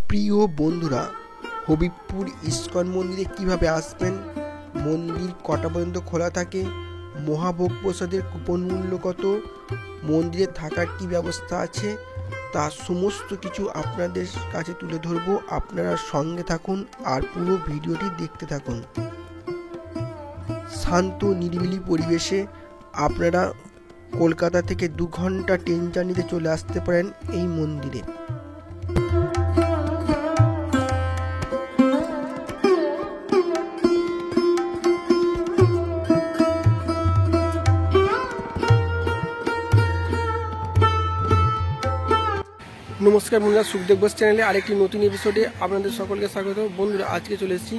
প্রিয় বন্ধুরা, হবিবপুর ইস্কন মন্দিরে কিভাবে আসবেন, মন্দির কটা পর্যন্ত খোলা থাকে, মহাভোগ প্রসাদের কুপন মূল্য কত, মন্দিরে থাকার কি ব্যবস্থা আছে, তা সমস্ত কিছু আপনাদের কাছে তুলে ধরবো। আপনারা সঙ্গে থাকুন আর পুরো ভিডিওটি দেখতে থাকুন। শান্ত নিরিবিলি পরিবেশে আপনারা কলকাতা থেকে 2 ঘন্টা ট্রেন জার্নিতে চলে আসতে পারেন এই মন্দিরে। নমস্কার বন্ধুরা, সুখদেব বোস চ্যানেলে আরেকটি নতুন এপিসোডে আপনাদের সকলকে স্বাগত। বন্ধুরা, আজকে চলে এসেছি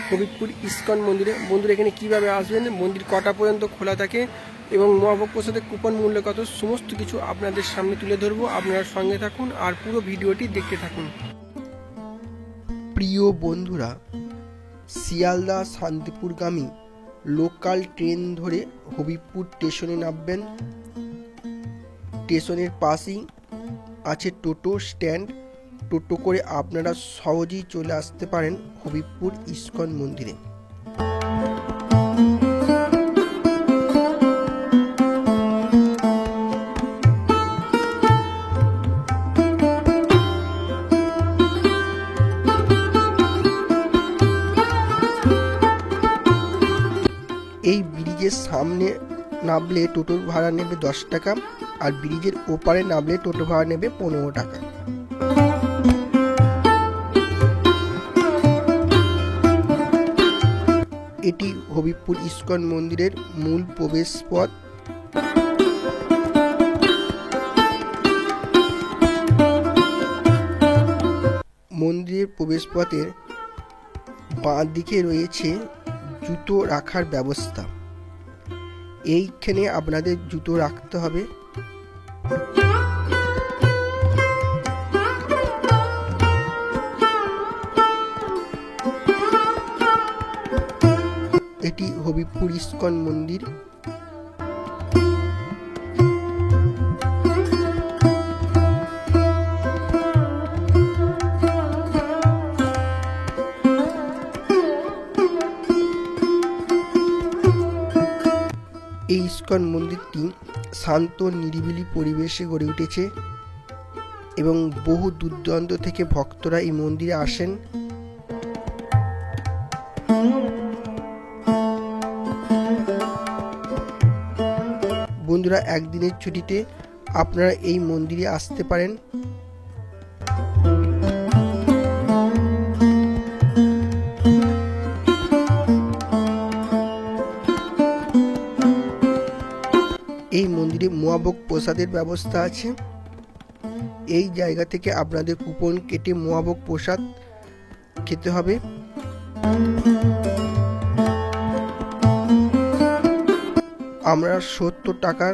হবিবপুর ইস্কন মন্দিরে। বন্ধুরা, এখানে কিভাবে আসবেন, মন্দির কটা পর্যন্ত খোলা থাকে এবং মহাভোগ প্রসাদের কুপন মূল্য কত, সমস্ত কিছু আপনাদের সামনে তুলে ধরবো। আপনারা সঙ্গে থাকুন আর পুরো ভিডিওটি দেখতে থাকুন। প্রিয় বন্ধুরা, শিয়ালদা শান্তিপুরগামী লোকাল ট্রেন ধরে হবিবপুর স্টেশনে নামবেন। স্টেশনের পাশেই আছে টোটো স্ট্যান্ড। টোটো করে আপনারা সহজেই চলে আসতে পারেন হবিবপুর ইস্কন মন্দিরে। এই ব্রিজের সামনে নামলে টোটোর ভাড়া নেবে 10 টাকা, আর ব্রিজের ওপারে নামলে টোটো ভাড়া নেবে 15 টাকা। এটি হবিবপুর ইস্কন মন্দিরের মূল প্রবেশ পথ। মন্দিরের প্রবেশ পথের বাঁ দিকে রয়েছে জুতো রাখার ব্যবস্থা। এইখানে আপনাদের জুতো রাখতে হবে। এটি হবিবপুর ইস্কন মন্দির। এই ইস্কন মন্দিরটি শান্ত নিরিবিলি পরিবেশে গড়ে উঠেছে এবং বহু দূর দূরান্ত থেকে ভক্তরা এই মন্দিরে আসেন। বন্ধুরা, একদিনের ছুটিতে আপনারা এই মন্দিরে আসতে পারেন। এই মন্দিরে মহাভোগ প্রসাদের ব্যবস্থা আছে। এই জায়গা থেকে আপনাদের কুপন কেটে মহাভোগ প্রসাদ খেতে হবে। আমরা 70 টাকার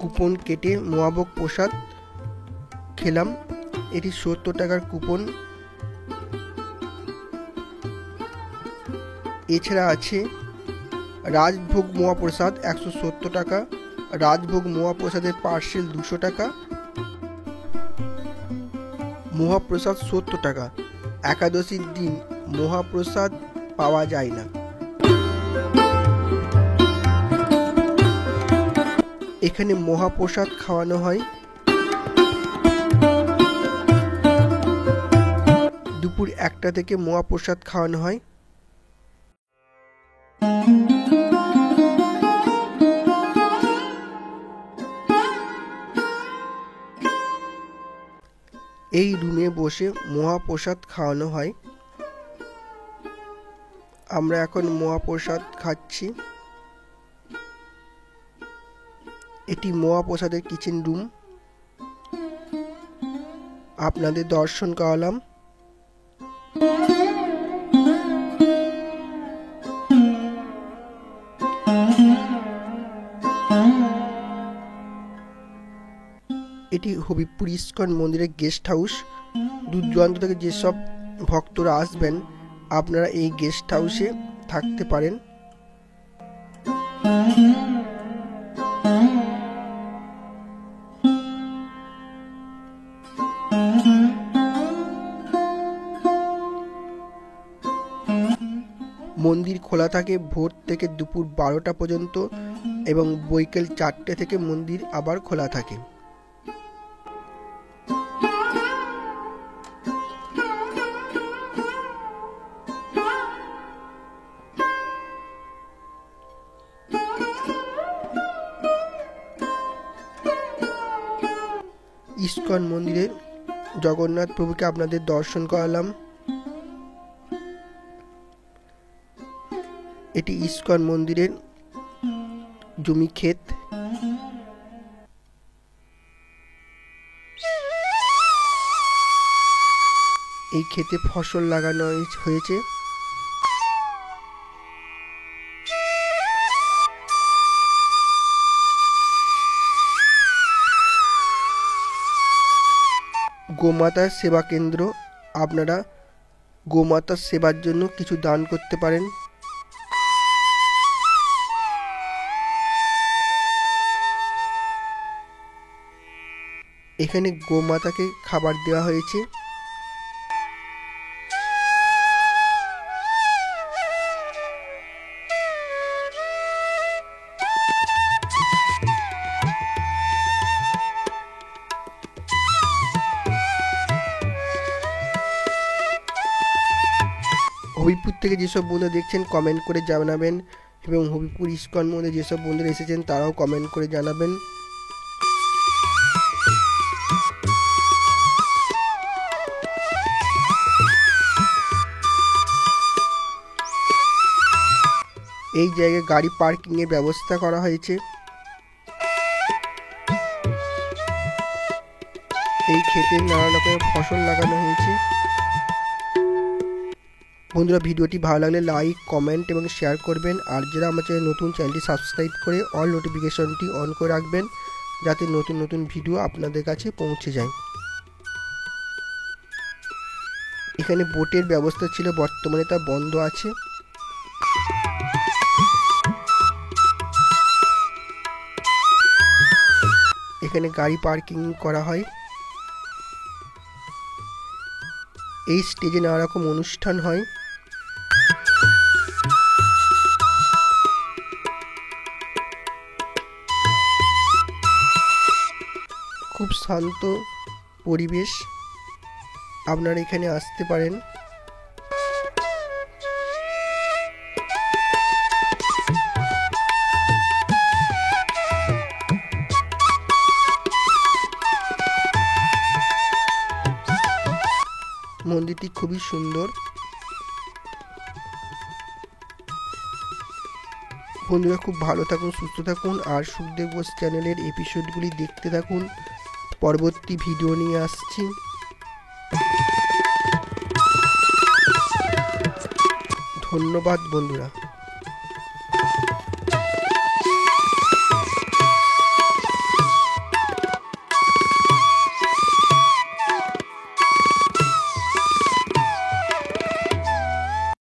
কুপন কেটে মহাভোগ প্রসাদ খেলাম। এটি 70 টাকার কুপন। এছাড়া আছে রাজভোগ মহাপ্রসাদ 170 টাকা, রাজভোগ মহাপ্রসাদের পার্সেল 200 টাকা, মহাপ্রসাদ 70 টাকা। একাদশীর দিন মহাপ্রসাদ পাওয়া যায় না। এখানে মহাপ্রসাদ খাওয়ানো হয়। দুপুর 1টা থেকে মহাপ্রসাদ খাওয়ানো হয়। এই রুমে বসে মহাপ্রসাদ খাওয়ানো হয়। আমরা এখন মহাপ্রসাদ খাচ্ছি। এটি মহাপ্রসাদের কিচেন রুম। আপনাদের দর্শন করালাম। এটি হবিবপুর ইস্কন মন্দিরের গেস্ট হাউস। দূর দূরান্ত থেকে যেসব ভক্তরা আসবেন, আপনারা এই গেস্ট হাউসে থাকতে পারেন। মন্দির খোলা থাকে ভোর থেকে দুপুর 12টা পর্যন্ত এবং বৈকাল 4টে থেকে মন্দির আবার খোলা থাকে। ইস্কন মন্দিরে জগন্নাথ প্রভুকে আপনাদের দর্শন করালাম। এটি ইস্কন মন্দিরের জমি ক্ষেত। এই ক্ষেতে ফসল লাগানো হয়েছে। গোমাতার সেবা কেন্দ্র, আপনারা গোমাতার সেবার জন্য কিছু দান করতে পারেন। এখানে গোমাতাকে খাবার দেওয়া হয়েছে। হবিপুর থেকে যেসব বন্ধুরা দেখছেন কমেন্ট করে জানাবেন এবং হবিপুর ইস্কন মন্দিরে যেসব বন্ধুরা এসেছেন তারাও কমেন্ট করে জানাবেন। এই জায়গায় গাড়ি পার্কিং এর ব্যবস্থা করা হয়েছে। এই ক্ষেতে নানা রকমের ফসল লাগানো হয়েছে। বন্ধুরা ভিডিওটি ভালো লাগলে লাইক, কমেন্ট এবং শেয়ার করবেন। আর যারা আমার চ্যানেল নতুন, চ্যানেলটি সাবস্ক্রাইব করে অল নোটিফিকেশনটি অন করে রাখবেন যাতে নতুন নতুন ভিডিও আপনাদের কাছে পৌঁছে যায়। এখানে বোটের ব্যবস্থা ছিল, বর্তমানে তা বন্ধ আছে। এখানে গাড়ি পার্কিং করা হয়। এই স্টেজে নানা রকম অনুষ্ঠান হয়। খুব শান্ত পরিবেশ, আপনারা এখানে আসতে পারেন। মন্দিরটি খুবই সুন্দর। বন্ধুরা খুব ভালো থাকুন, সুস্থ থাকুন আর সুখদেব বোস চ্যানেলের এপিসোডগুলি দেখতে থাকুন। পরবর্তী ভিডিও নিয়ে আসছি। ধন্যবাদ বন্ধুরা।